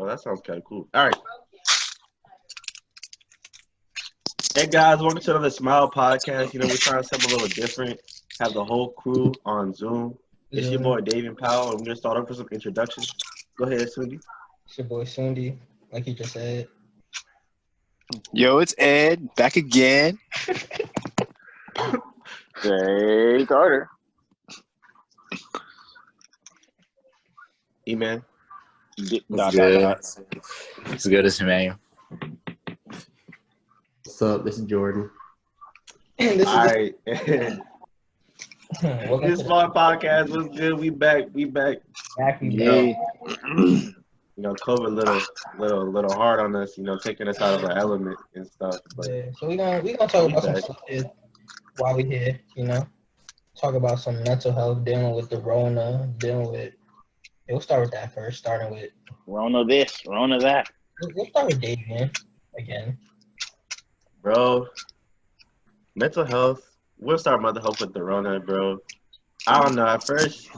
Oh, that sounds kind of cool. All right. Hey guys, welcome to another Smile podcast. We're trying something a little different. Have the whole crew on Zoom. It's your boy Dave and Powell, and we're gonna start off with some introductions. Go ahead, Sundi. It's your boy Sundi, like you just said. Yo, it's Ed, back again. Jay Carter. E-Man. What's good? It's good as Emmanuel. What's up? This is Jordan. All right. This Small podcast was good. We back. Yeah. COVID little hard on us. Taking us out of our element and stuff. But yeah. So we gonna talk about some stuff here while we here. Talk about some mental health, dealing with the Rona, we'll start with that first. Starting with Rona this, Rona that. We'll start with Dave again. Bro, mental health. We'll start mental health with the Rona, bro. I don't know. At first,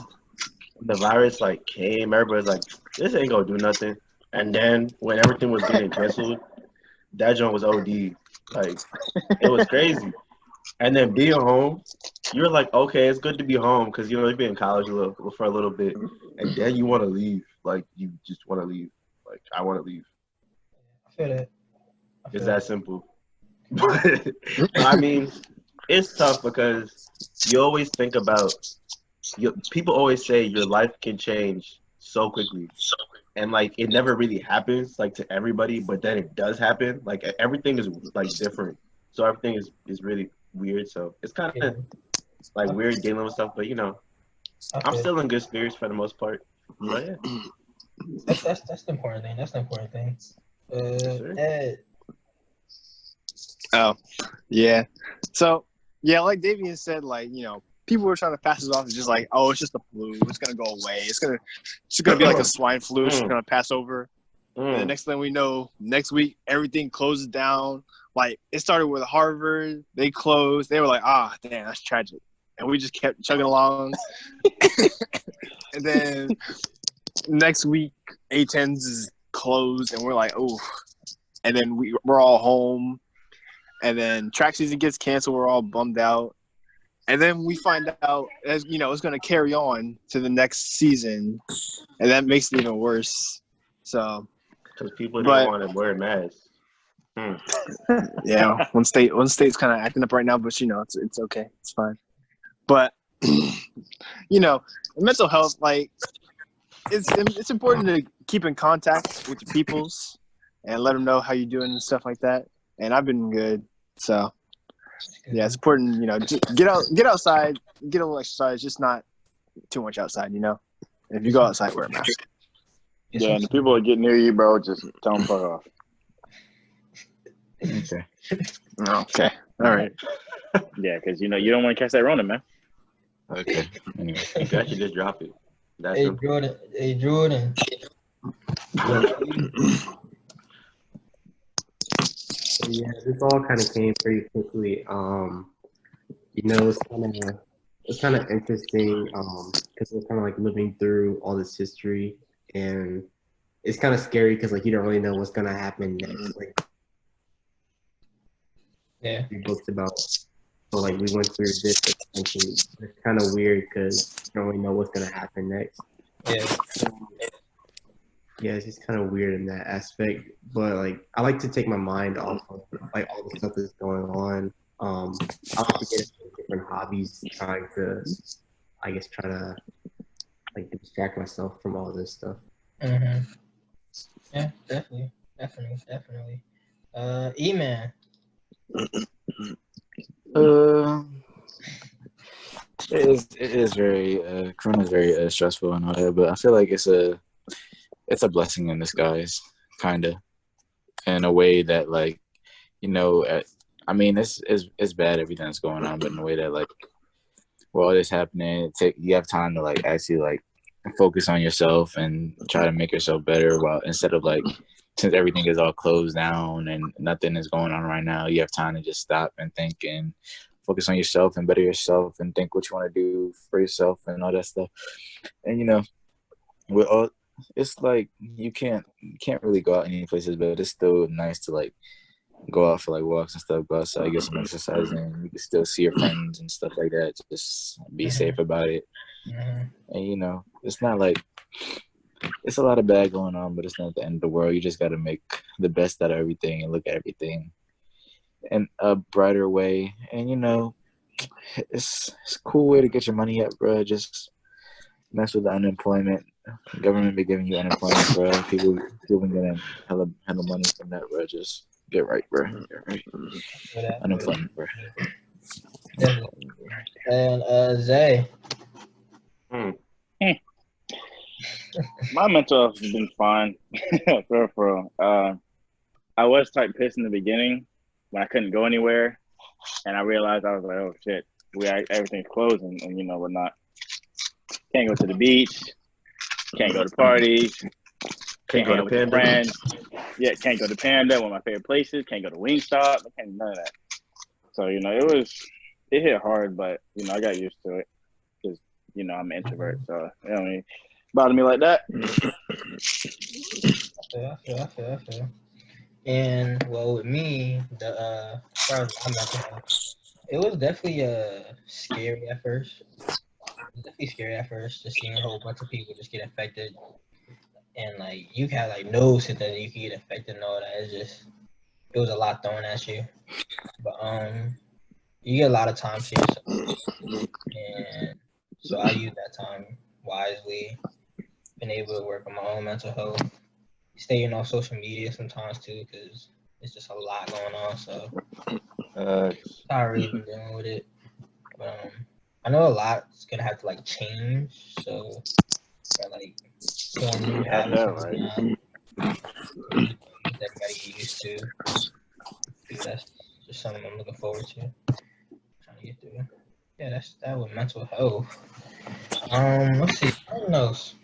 the virus came. Everybody's like, "This ain't gonna do nothing." And then when everything was getting canceled, that joint was OD. It was crazy. And then being home, you're like, okay, it's good to be home because you've been in college for a little bit, and then you want to leave. You just want to leave. I want to leave. I feel that. It's that simple. But I mean, it's tough because you always think about. People always say your life can change so quickly, and it never really happens to everybody. But then it does happen. Everything is different, so everything is really weird. So it's kind of weird dealing with stuff. But I'm still in good spirits for the most part. But yeah. That's the important thing. Ed. Oh, yeah. So, yeah, like Davian said, people were trying to pass it off as just oh, it's just the flu. It's gonna go away. It's gonna be like a swine flu. It's gonna pass over. And the next thing we know, next week everything closes down. It started with Harvard. They closed. They were like, damn, that's tragic. And we just kept chugging along. And then next week, A10s is closed, and we're like, oh. And then we're all home. And then track season gets canceled. We're all bummed out. And then we find out, as it's going to carry on to the next season, and that makes it even worse. So, because people don't want to wear masks. Yeah, one state's kind of acting up right now, but it's okay, it's fine. But mental health, it's important to keep in contact with your peoples and let them know how you're doing and stuff like that. And I've been good, so yeah, it's important. Just get outside, get a little exercise, just not too much outside. If you go outside, wear a mask. Yeah, and the people that get near you, bro, just tell them fuck off. Okay. All right. Yeah, because you don't want to catch that Rona, man. Okay. Anyway, you can actually just drop it. Hey Jordan. Yeah, this all kind of came pretty quickly. It's kind of interesting because we're kind of living through all this history, and it's kind of scary because you don't really know what's gonna happen next. Yeah. We booked about, so we went through this. It's kind of weird because you don't really know what's gonna happen next. Yeah. Yeah, it's just kind of weird in that aspect. But I like to take my mind off of all the stuff that's going on. I like to get into different hobbies, trying to distract myself from all this stuff. Mm-hmm. Yeah, definitely. E-Man. it is very Corona is very stressful and all that, but I feel like it's a blessing in disguise, kind of, in a way that it's bad everything that's going on, but in a way that while all this happening, you have time to actually focus on yourself and try to make yourself better, instead of since everything is all closed down and nothing is going on right now, you have time to just stop and think and focus on yourself and better yourself and think what you want to do for yourself and all that stuff. And with all it's like you can't really go out any places, but it's still nice to like go out for like walks and stuff, go outside, get some exercise in. You can still see your friends and stuff like that. Just be safe about it. And you know, it's not like it's a lot of bad going on, but it's not the end of the world. You just got to make the best out of everything and look at everything in a brighter way. And you know, it's a cool way to get your money up, bro. Just mess with the unemployment. Government be giving you unemployment, bro. People been getting hella money from that, bro. Just get right, bro. Get right. Unemployment, bro. And Zay. My mental health has been fine. for real. I was type pissed in the beginning when I couldn't go anywhere, and I realized I was like, oh shit, everything's closed and you know whatnot. Can't go to the beach. Can't go to parties. Can't hang out with your friends. Yeah, can't go to Panda, one of my favorite places. Can't go to Wingstop. I can't do none of that. So, you know, it hit hard, but, you know, I got used to it because, you know, I'm an introvert. So, you know what I mean? Bother me like that. I feel. And, well, with me, as far as my mental health, it was definitely scary at first. Just seeing a whole bunch of people just get affected. And, like, you had, like, no symptoms you could get affected and all that. It was a lot thrown at you. But, you get a lot of time to yourself. And so I use that time wisely. Been able to work on my own mental health. Staying off social media sometimes, too, because it's just a lot going on. So, I really been dealing with it. But, I know a lot's going to have to, like, change. So, like, form new habits and everybody get used to. That's just something I'm looking forward to. Trying to get through. Yeah, that with mental health. Let's see. What else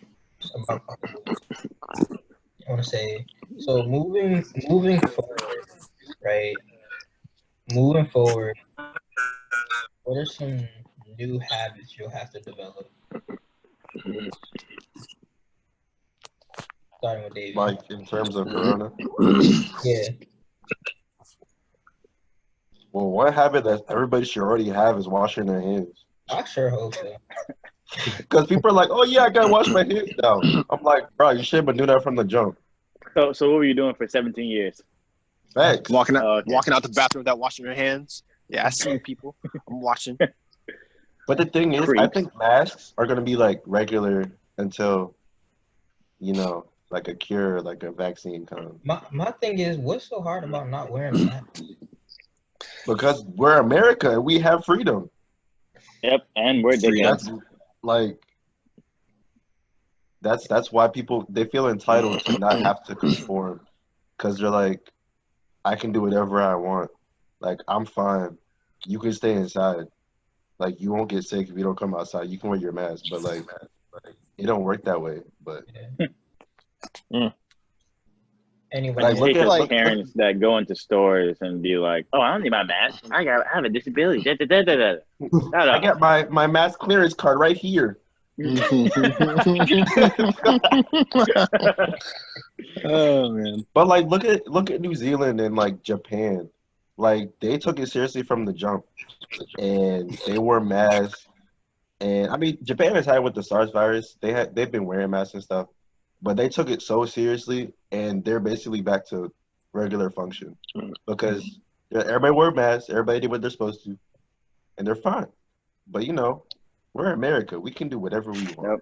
about I want to say? So moving forward, right? Moving forward, what are some new habits you'll have to develop? Starting with Davey. Like in terms of Corona. Yeah. Well, one habit that everybody should already have is washing their hands. I sure hope so. Because people are like, "Oh yeah, I gotta wash my hands now." I'm like, "Bro, you should have been doing that from the jump." So what were you doing for 17 years? Facts. Walking out the bathroom without washing your hands. Yeah, I see you people. I'm watching. But the thing is, I think masks are gonna be like regular until, you know, like a cure, like a vaccine comes. My thing is, what's so hard about not wearing a mask? Because we're America and we have freedom. Yep, and we're That's like that's why people they feel entitled to not have to conform, because they're like, I can do whatever I want. Like I'm fine. You can stay inside. Like you won't get sick if you don't come outside. You can wear your mask, but like it don't work that way. But anyway, like look at parents that go into stores and be like, "Oh, I don't need my mask. I have a disability." I got my mass clearance card right here. Oh man! But like, look at New Zealand and like Japan, like they took it seriously from the jump, and they wore masks. And I mean, Japan has had with the SARS virus. They've been wearing masks and stuff, but they took it so seriously, and they're basically back to regular function because everybody wore masks, everybody did what they're supposed to, and they're fine. But you know, we're America. We can do whatever we want. Yep.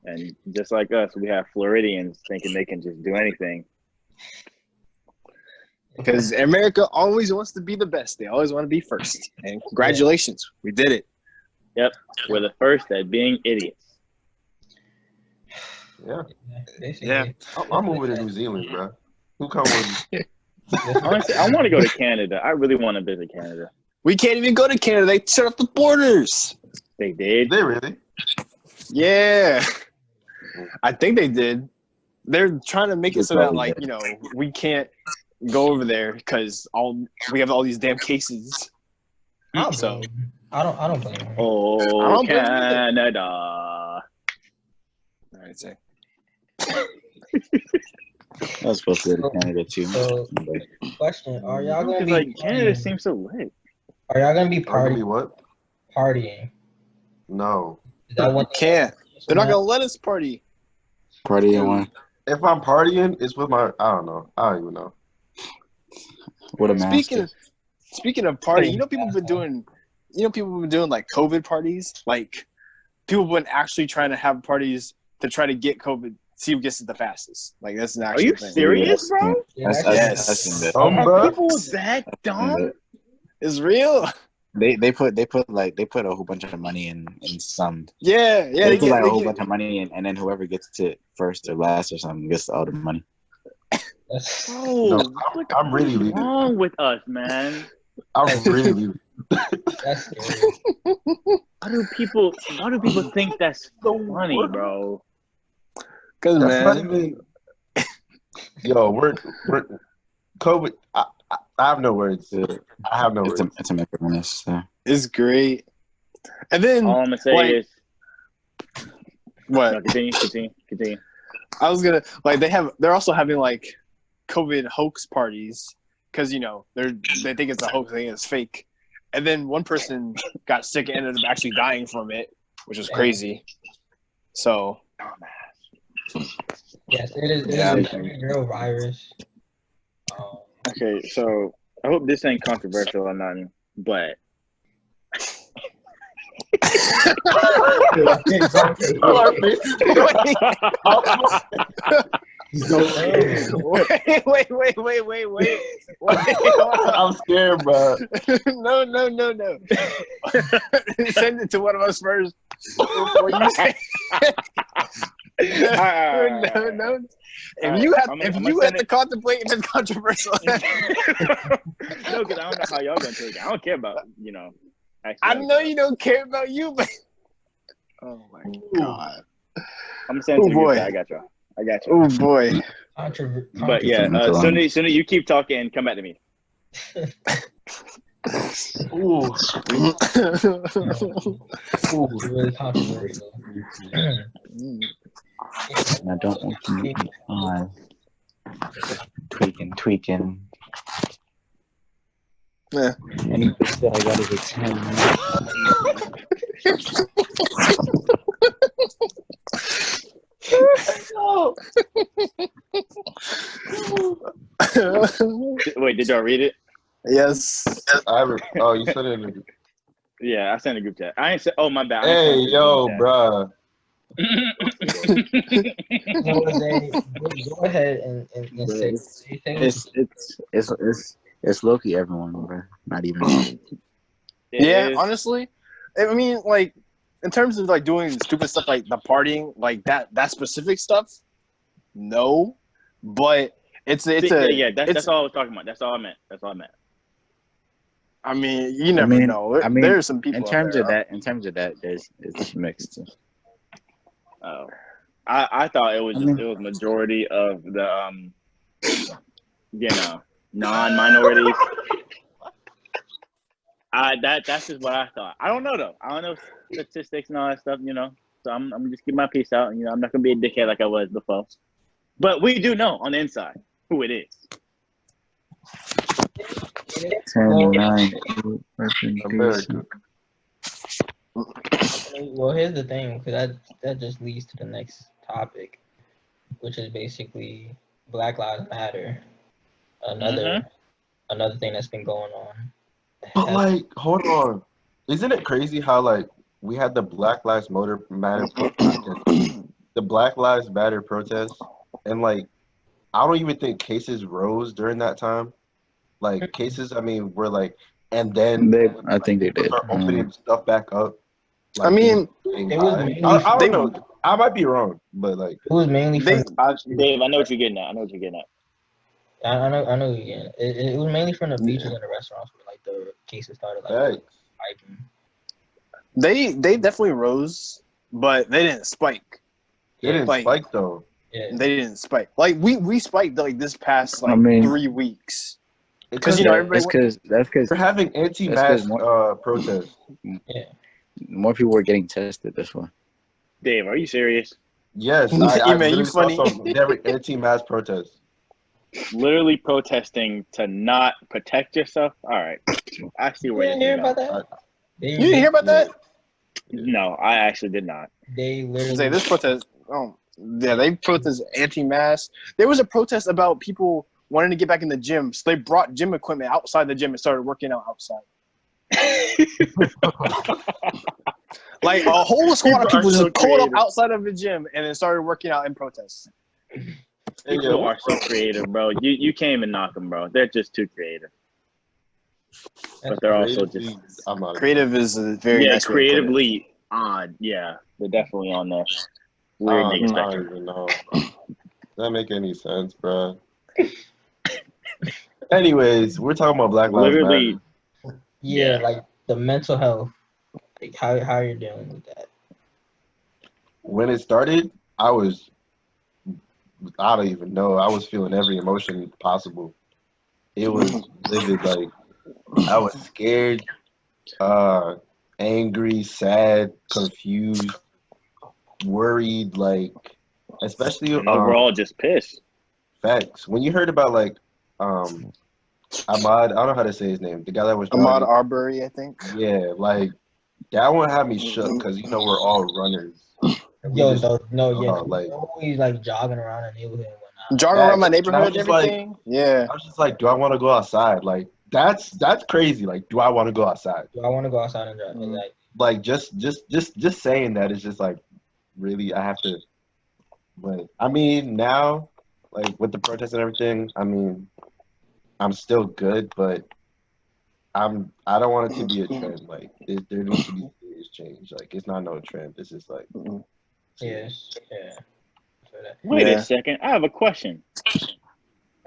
And just like us, we have Floridians thinking they can just do anything. Because America always wants to be the best. They always want to be first. And congratulations, we did it. Yep, we're the first at being idiots. Yeah. Yeah. I'm moving to New Zealand, bro. Who come with me? Honestly, I want to go to Canada. I really want to visit Canada. We can't even go to Canada. They shut off the borders. They did? They really? Yeah. I think they did. They're trying to make it so that, like, you know, we can't go over there because we have all these damn cases. I don't blame them. Oh, Canada. All right, say. I was supposed to go to Canada too. So, question: Are y'all gonna be Like Canada partying? seems so lit. Are y'all gonna be Are we partying? what? Partying? No. Is that one thing? Can't. They're not gonna let us party. Party in one If I'm partying, it's with my. I don't know. I don't even know. with a master. Speaking of party, you know people have been doing like COVID parties. Like people have been actually trying to have parties to try to get COVID. See who gets it the fastest. Like that's an Are actual you thing. serious, bro? Yeah, That's, that's- I've seen that. Some Are bro. people that dumb? It's real. They put a whole bunch of money in some. Yeah. They put like a they whole get- bunch of money in, and then whoever gets to first or last or something gets all the money. that's- Bro, No, what I'm really is leaving. wrong with us, man? I'm really leaving. that's scary. Why do people think that's funny, bro? Cause That's not man, even. Yo, we're COVID. I have no words. I have no words. It's a micromanage. So. it's great. And then All I'm gonna say like, is, what? no, continue. I was gonna like they're also having like COVID hoax parties because they think it's a hoax, they think it's fake, and then one person got sick and ended up actually dying from it, which was crazy. So Yes, it is. It Yeah. is a real virus. Okay, so I hope this ain't controversial or nothing, but wait. I'm scared, bro. No. Send it to one of us first before you say. No. If you have to contemplate if it's controversial. no, because I don't know how y'all gonna take it. I don't care about I know you don't care about you, but oh my god. I'm gonna send it to the boy. group chat. I got you. Oh boy. But yeah, soon as you keep talking, come back to me. Ooh. It's really controversial. I don't want to be on. Tweaking. Yeah. Any bitch that I got is a 10. Wait, did y'all read it? Yes. Oh, you said it. Yeah, I sent a group chat. I ain't said. Oh, my bad. Hey, yo, bruh. Go ahead and say. It's low-key everyone, bro. Not even. Yeah, honestly, I mean, like, in terms of like doing stupid stuff like the partying, like that specific stuff, no, but that's all I was talking about. That's all I meant. I mean, you never know. There's some people in terms of that, it's mixed. Oh, I thought it was majority of the non-minorities. That's just what I thought. I don't know though. I don't know statistics and all that stuff. So I'm just keep my piece out. I'm not gonna be a dickhead like I was before. But we do know on the inside who it is. 10, 9, 8, America. Well, here's the thing, because that just leads to the next topic, which is basically Black Lives Matter. Another thing that's been going on. But like, hold on, isn't it crazy how like we had the Black Lives Matter the Black Lives Matter protest, and like I don't even think cases rose during that time. Like cases, I mean, were like, and then I think they did. Start opening stuff back up. Like, I mean, it was mainly I don't know. I might be wrong, but like it was mainly from Dave, I know what you're getting at. I know what you're getting. It was mainly from the beaches and the restaurants where like the cases started like spiking. They definitely rose, but they didn't spike. They didn't spike though. Yeah. They didn't spike. Like we spiked like this past 3 weeks. Because that's because we're having anti-mask protests. Yeah. More people were getting tested this one. Dave, are you serious? Yes, I Man, you literally saw funny. some very anti-mask protests. Literally protesting to not protect yourself. All right, I see You where didn't this hear is about going. that? You didn't hear about that? No, I actually did not. They literally. Say this protest. Oh, yeah, they protest anti-mask. There was a protest about people wanting to get back in the gym, so they brought gym equipment outside the gym and started working out outside. Like a whole squad of people so just pulled up creative. outside of the gym and then started working out in protest. People are so creative, bro. You can't even knock them, bro. They're just too creative. But they're also just I'm not Creative is a very nice way to put it. creatively odd. Yeah, they're definitely on the weird nigga I spectrum. don't even know. Does that make any sense, bro? Anyways, we're talking about Black Lives Literally, Matter. Yeah, Yeah. like the mental health. Like how are you dealing with that? When it started, I don't even know. I was feeling every emotion possible. It was vivid. Like I was scared, angry, sad, confused, worried. Like especially and overall, just pissed. facts. When you heard about like Ahmad, I don't know how to say his name. The guy that was Ahmaud driving. Arbery, I think. Yeah, like that one had me shook because you know we're all runners. And we Yo, just like always like jogging around the neighborhood and whatnot. Jogging around my facts. And I neighborhood was and just like, everything. Yeah. I was just like, do I want to go outside? Like that's crazy. Like, do I want to go outside? Do I want to go outside and drive? Like just saying that is just like really I have to. But I mean now, like with the protests and everything, I mean I'm still good, but I don't want it to be a trend. Like there needs to be serious change. Like it's not no trend. This is like Yeah. For that. Wait Yeah. a second, I have a question.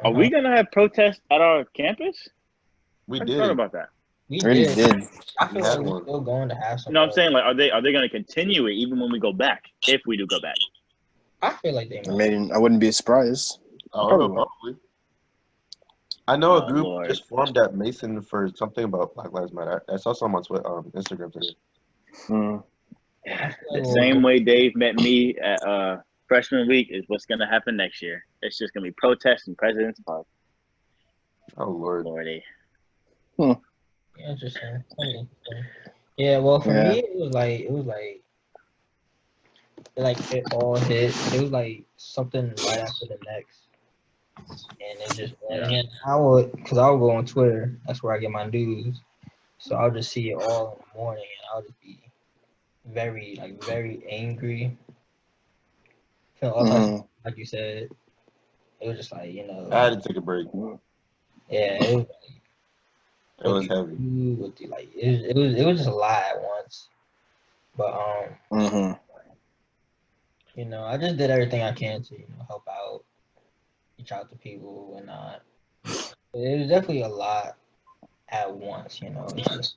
Are we gonna have protests at our campus? we I just thought did. about that. We Already did. I feel We had like we're one. still going to have some. You know what I'm saying? Like, are they gonna continue it even when we go back? If we do go back, I feel like they I might. mean, I wouldn't be surprised. Oh, Probably will. probably. I know a Oh, group Lord. just formed at Mason for something about Black Lives Matter. I saw someone on Instagram today. Hmm. the same way Dave met me at freshman week is what's gonna happen next year. It's just gonna be protests and President's Park. Oh Lord. Lordy. Interesting. Yeah. Well, for Yeah. me, it was like it all hit. It was like something right after the next, and it just went. And because I would go on Twitter. That's where I get my news. So I'll just see it all in the morning, and I'll just be very angry. Feeling all types of, like you said. It was just like I had to take a break. yeah. It was It was heavy. it was just a lot at once. But I just did everything I can to help out, reach out to people and not. It was definitely a lot at once. It's just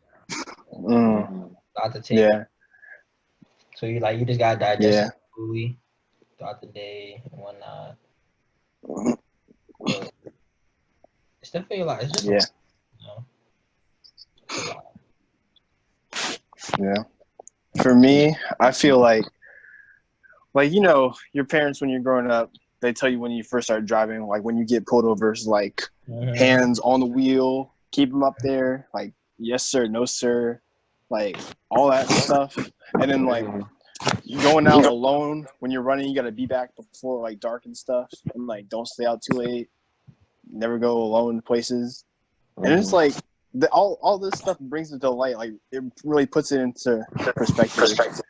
a lot to take. Yeah. So you just gotta digest Yeah. it slowly throughout the day and whatnot. But it's definitely a lot. It's just Yeah. It's a lot. Yeah. For me, I feel like your parents when you're growing up, they tell you when you first start driving, like when you get pulled over, it's like hands on the wheel, keep them up there, like yes sir, no sir, like all that stuff. And then like you going out alone when you're running, you gotta be back before like dark and stuff, and like don't stay out too late, never go alone places. And it's like all this stuff brings it to light, like it really puts it into perspective.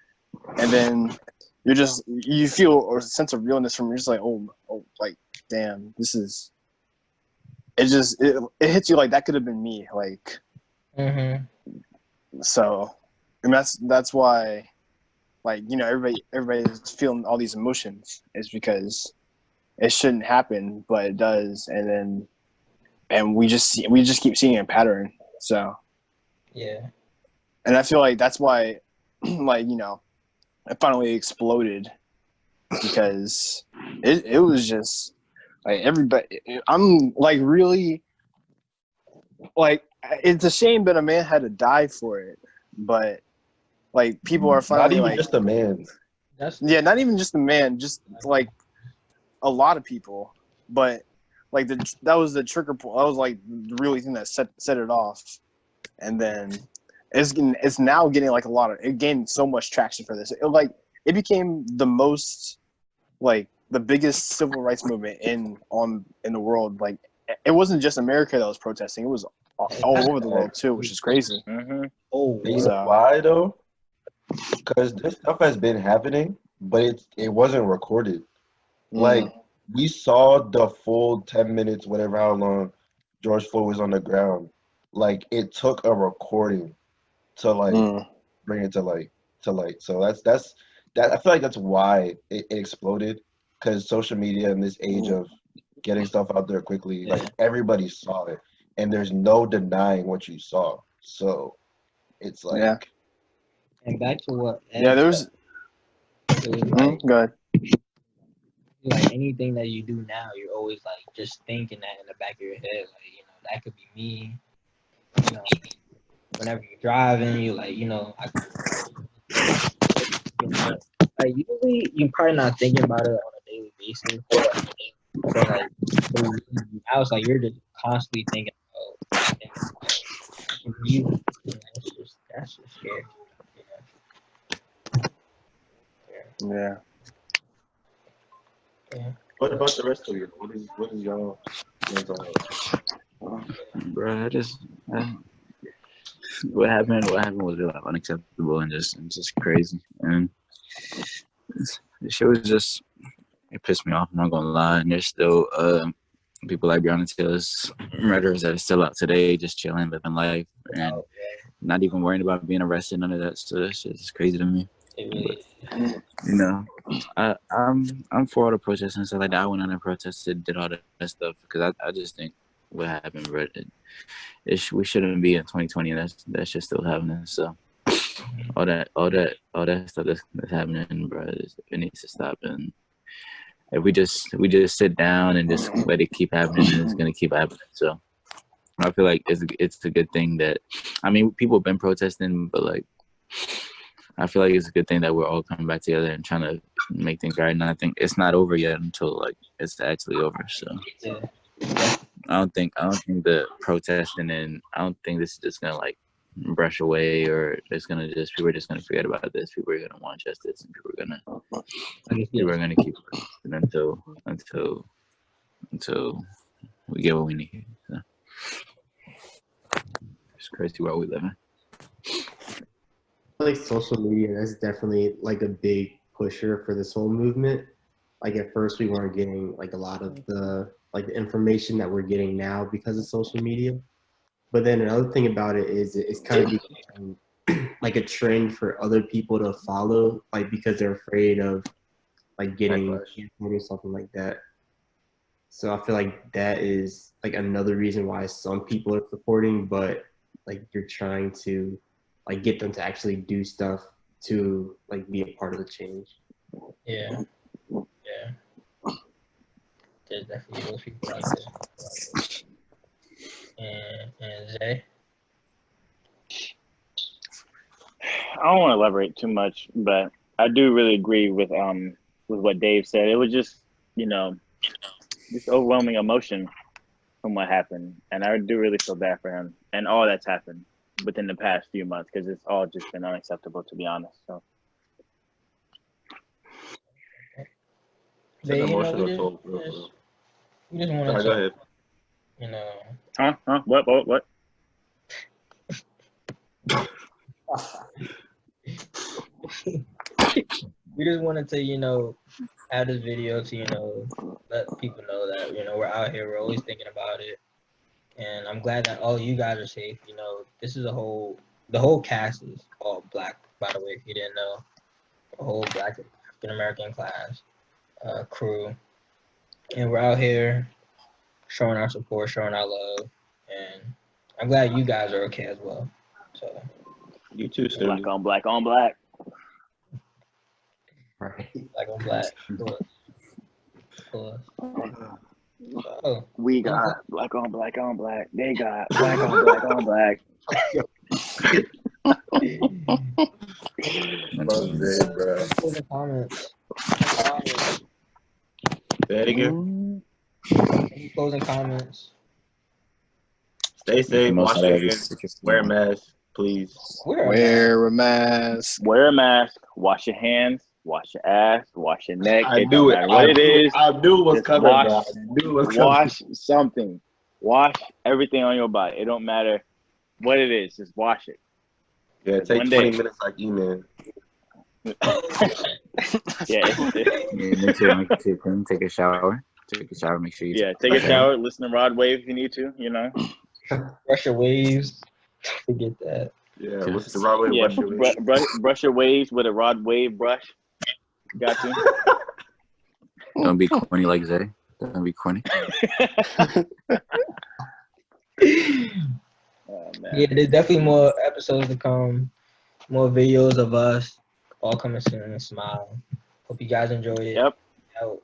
And then you feel a sense of realness from you're just like oh like damn, this is it hits you like that could have been me, like so. And that's why like everybody's feeling all these emotions is because it shouldn't happen but it does, and we just keep seeing a pattern. So yeah. And I feel like that's why like it finally exploded, because it was just like everybody. I'm like really like it's a shame that a man had to die for it, but like people are finally not even like just a man. Yeah, not even just the man, just like a lot of people. But like that was the trigger point. That was like the really thing that set it off. And then it's now getting like it gained so much traction for this. It became the most like the biggest civil rights movement in the world. Like it wasn't just America that was protesting; it was all over the world too, which is crazy. Mm-hmm. Oh, You know why though? Because this stuff has been happening, but it wasn't recorded. Like we saw the full 10 minutes, whatever how long George Floyd was on the ground. Like it took a recording to like bring it to light. So that's that. I feel like that's why it exploded. Because social media in this age of getting stuff out there quickly, like everybody saw it, and there's no denying what you saw. So it's like, and back to what? There's. Like, go ahead. Like anything that you do now, you're always like just thinking that in the back of your head, like that could be me. Whenever you're driving, you like like usually you're probably not thinking about it on a daily basis. So like I was like you're just constantly thinking about you. That's just scary. Yeah. what about the rest of you? What is y'all mental health? Bro, what happened was really unacceptable and just crazy. And the shit was just, it pissed me off, I'm not gonna lie. And there's still people like Breonna Taylor's murderers that are still out today, just chilling, living life, and not even worrying about being arrested, none of that. So that shit is crazy to me. But, I'm for all the protests and stuff like that. I went on and protested, did all that stuff, because I just think what happened, bro, we shouldn't be in 2020, and that shit's still happening. So all that stuff that's happening, bro, it needs to stop. And if we just sit down and just let it keep happening, then it's gonna keep happening. So I feel like it's a good thing that, I mean, people have been protesting, but like I feel like it's a good thing that we're all coming back together and trying to make things right. And I think it's not over yet until like it's actually over. So I don't think the protesting, and I don't think this is just gonna like brush away, or people are just gonna forget about this. People are gonna want justice, and people are gonna keep protesting until we get what we need. So it's crazy where we living. Like social media, that's definitely like a big pusher for this whole movement. Like at first we weren't getting like a lot of the information that we're getting now because of social media. But then another thing about it is it's kind of become like a trend for other people to follow, like because they're afraid of like getting canceled or something like that. So I feel like that is like another reason why some people are supporting, but like you're trying to like get them to actually do stuff to like be a part of the change. Yeah. There's definitely those people out there. And Zay? I don't want to elaborate too much, but I do really agree with what Dave said. It was just, this overwhelming emotion from what happened, and I do really feel bad for him and all that's happened within the past few months, because it's all just been unacceptable, to be honest. So. It's an emotional toll. We just want to go ahead. Huh? What? We just wanted to, add this video to, let people know that, we're out here, we're always thinking about it. And I'm glad that all you guys are safe. This is the whole cast is all black, by the way, if you didn't know. A whole black African American class, crew. And we're out here showing our support, showing our love. And I'm glad you guys are okay as well. So you too, Black on black on black. Right. Black on black. Cool. Oh, we got black on black on black. They got black on black on black. And quarantine. bro. Closing comments. Say it again. Any closing comments? Stay safe. Most Wash out of your every hands. situation. Wear a mask, please. Wear a mask. Wear a mask. Wash your hands. Wash your ass. Wash your neck. I It knew don't it. matter what it is. I knew it was Just coming, wash, bro. I knew it was coming. wash something. Wash everything on your body. It don't matter what it is. Just wash it. Yeah, take One 20 day. minutes like E-Man. Yeah. Make sure you clean, take a shower. Take a shower. Make sure you. Yeah. Take a shower. Listen to Rod Wave if you need to. You know. Brush your waves. Forget that. Yeah, what's the right way to Yeah. brush your waves? Brush your waves with a Rod Wave brush. Got you. Don't be corny like Zay. Don't be corny. Oh, man. Yeah, there's definitely more episodes to come. More videos of us all coming soon. Smile. Hope you guys enjoyed it. Yep. Out.